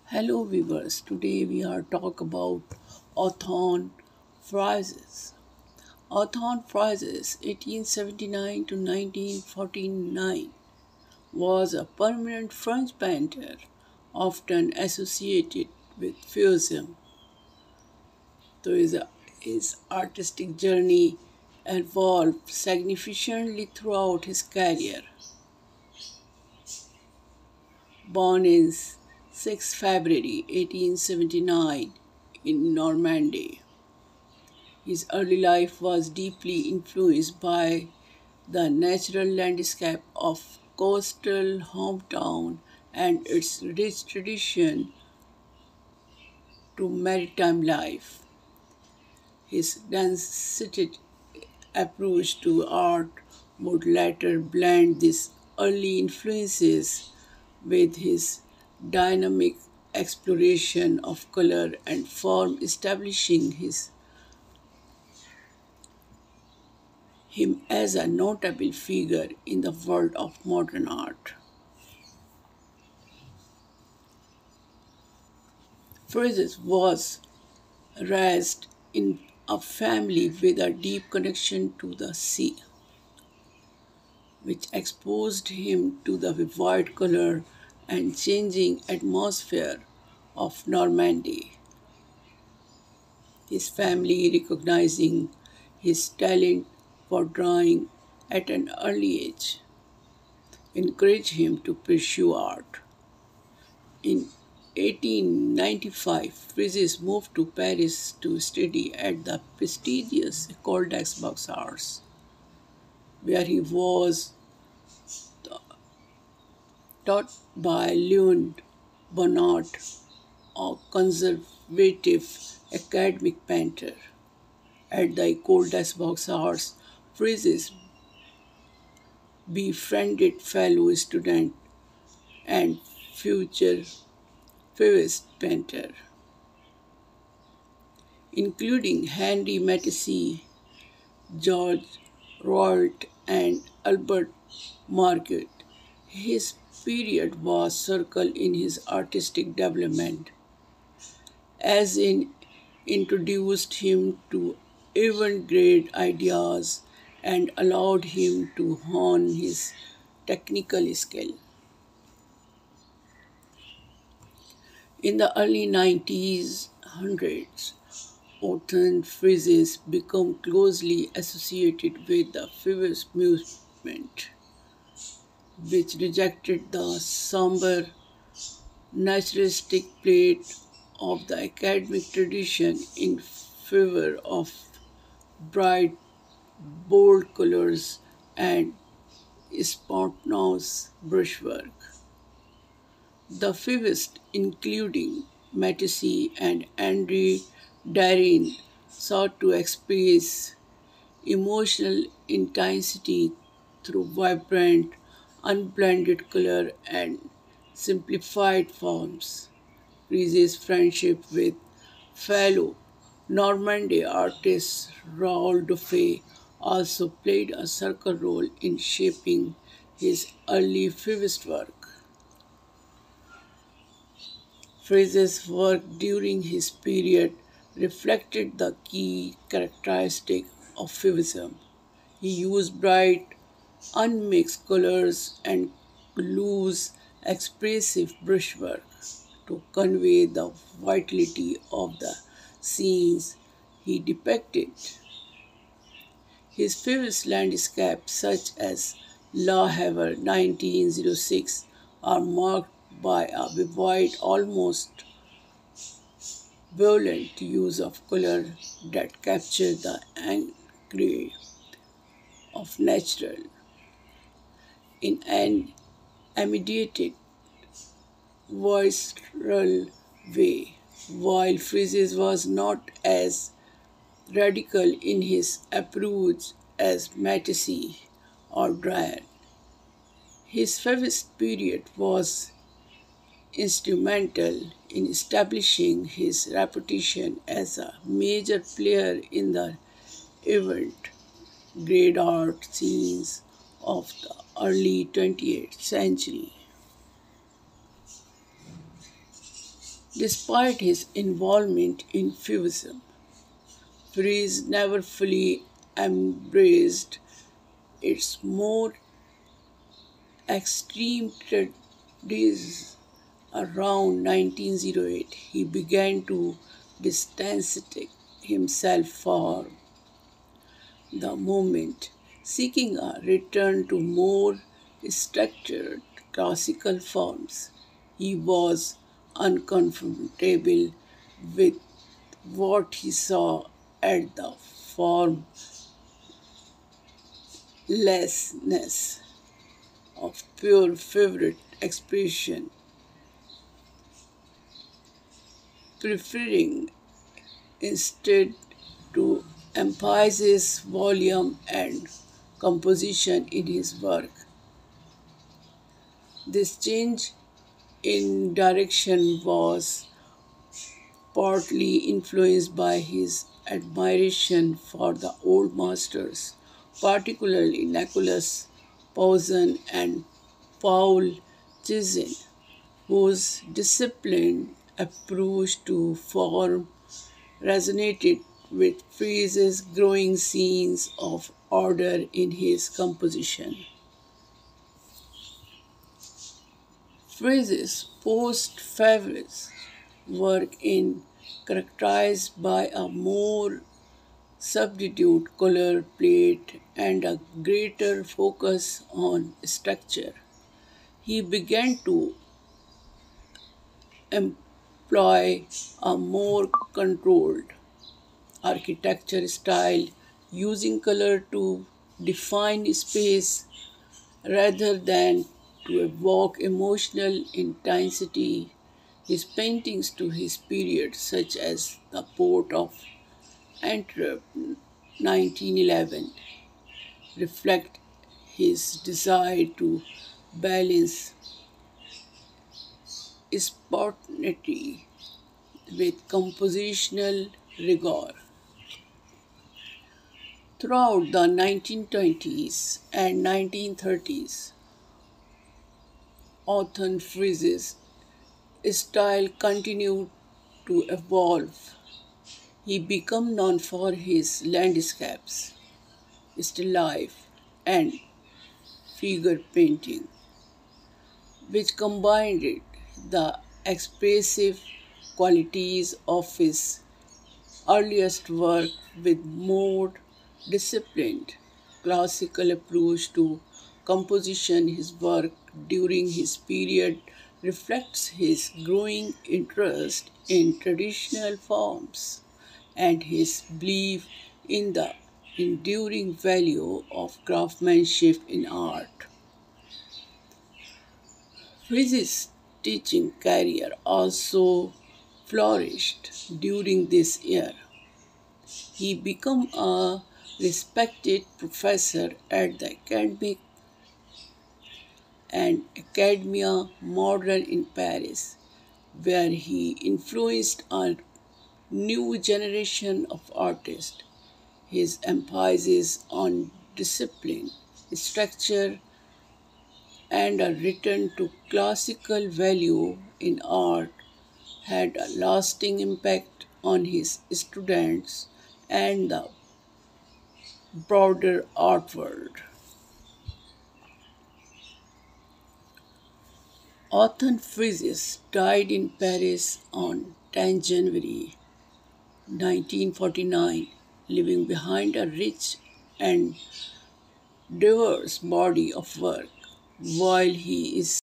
Hello viewers, today we are talk about Othon Friesz. Othon Friesz, 1879 to 1949, was a permanent French painter, often associated with Fauvism. So his artistic journey evolved significantly throughout his career. Born in 6 February 1879 in Normandy, his early life was deeply influenced by the natural landscape of coastal hometown and its rich tradition to maritime life. His density approach to art would later blend these early influences with his dynamic exploration of color and form, establishing him as a notable figure in the world of modern art. Friesz was raised in a family with a deep connection to the sea, which exposed him to the vivid color and changing atmosphere of Normandy. His family, recognizing his talent for drawing at an early age, encouraged him to pursue art. In 1895, Friesz moved to Paris to study at the prestigious École des Beaux-Arts, where he was taught by Leon Bonnat, a conservative academic painter. At the École des Beaux-Arts, Friesz befriended fellow student and future Fauvism painter, including Henri Matisse, George Rolt, and Albert Marguerite. His period was circle in his artistic development, as in introduced him to avant-garde ideas and allowed him to hone his technical skill. In the early 1900s, Othon Friesz became closely associated with the Fauvism movement, which rejected the somber, naturalistic plate of the academic tradition in favor of bright, bold colors and spontaneous brushwork. The Fauvists, including Matisse and Henri Derain, sought to express emotional intensity through vibrant, unblended color and simplified forms. Friesz's friendship with fellow Normandy artist Raoul Dufay also played a circle role in shaping his early Fauvist work. Friesz's work during his period reflected the key characteristic of Fauvism. He used bright, unmixed colors and loose, expressive brushwork to convey the vitality of the scenes he depicted. His Fauvist landscapes, such as La Havre 1906, are marked by a vivid, almost violent use of color that capture the angry of natural in an immediate, visceral way, while Friesz was not as radical in his approach as Matisse or Derain. His Fauvist period was instrumental in establishing his reputation as a major player in the avant-garde art scenes of the early 20th century. Despite his involvement in Fauvism, Friesz never fully embraced its more extreme traditions. Around 1908, he began to distance himself from the movement, seeking a return to more structured classical forms. He was uncomfortable with what he saw at the formlessness of pure favorite expression, preferring instead to emphasize volume and composition in his work. This change in direction was partly influenced by his admiration for the old masters, particularly Nicolas Poussin and Paul Cézanne, whose disciplined approach to form resonated with Friesz's growing sense of order in his composition. Friesz's post-Fauvism work is characterized by a more subdued color palette and a greater focus on structure. He began to employ a more controlled architecture style, using color to define space rather than to evoke emotional intensity. His paintings to his period, such as The Port of Antwerp 1911, reflect his desire to balance spontaneity with compositional rigor. Throughout the 1920s and 1930s, Othon Friesz's style continued to evolve. He became known for his landscapes, still life, and figure painting, which combined the expressive qualities of his earliest work with more disciplined classical approach to composition. His work during his period reflects his growing interest in traditional forms and his belief in the enduring value of craftsmanship in art. Friesz's teaching career also flourished during this year. He became a respected professor at the academic and Academia Moderne in Paris, where he influenced a new generation of artists. His emphasis on discipline, structure, and a return to classical value in art had a lasting impact on his students and the broader art world. Othon Friesz died in Paris on 10 January 1949, leaving behind a rich and diverse body of work. While he is